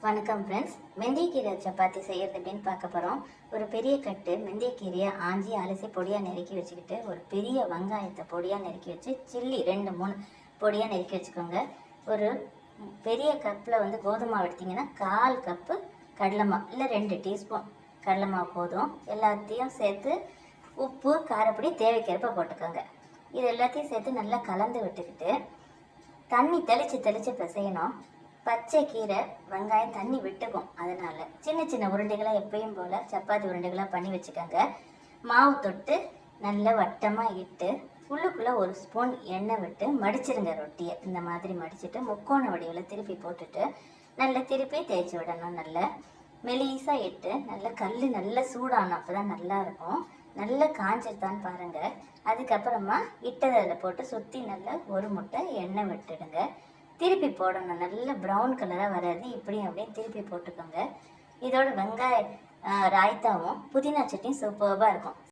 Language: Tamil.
வணக்கம் ஃப்ரெண்ட்ஸ். வெந்தயக்கீரை சப்பாத்தி செய்கிறது அப்படின்னு பார்க்க போகிறோம். ஒரு பெரிய கட்டு வெந்தயக்கீரையை ஆஞ்சி அலசி பொடியாக நறுக்கி வச்சுக்கிட்டு, ஒரு பெரிய வெங்காயத்தை பொடியாக நறுக்கி வச்சு, சில்லி 2-3 பொடியாக நறுக்கி வச்சுக்கோங்க. ஒரு பெரிய கப்பில் கோதுமை மாவு எடுத்திங்கன்னா 1/4 கப்பு கடலை மாவு இல்லை 2 டீஸ்பூன் கடலை மாவு போதும். எல்லாத்தையும் சேர்த்து உப்பு காரப்பொடி தேவைக்கேற்ப போட்டுக்கோங்க. இது எல்லாத்தையும் சேர்த்து நல்லா கலந்து விட்டுக்கிட்டு தண்ணி தெளித்து பிசையணும். பச்சை கீரை வெங்காயம் தண்ணி விட்டுக்கும். அதனால் சின்ன சின்ன உருண்டைகளாக எப்பயும் போல் சப்பாத்தி உருண்டைகளாக பண்ணி வச்சுக்கோங்க. மாவு தொட்டு நல்லா வட்டமாக இட்டு உள்ளுக்குள்ளே 1 ஸ்பூன் எண்ணெய் விட்டு மடிச்சிருங்க. ரொட்டியை இந்த மாதிரி மடிச்சுட்டு முக்கோண வடிவில் திருப்பி போட்டுட்டு நல்லா திருப்பி தேய்ச்சி விடணும். நல்லா மெலிசாக இட்டு நல்லா நல்லா சூடானோம். அப்போ தான் நல்லாயிருக்கும். நல்லா காஞ்சிருத்தான்னு பாருங்கள். அதுக்கப்புறமா இட்டதை அதில் போட்டு சுற்றி நல்லா ஒரு முட்டை எண்ணெய் விட்டுடுங்க. திருப்பி போடணும். நல்ல ப்ரௌன் கலராக வராது. இப்படியும் அப்படியே திருப்பி போட்டுக்கோங்க. இதோட வெங்காய ராய்த்தாவும் புதினா சட்னியும் சூப்பராக இருக்கும்.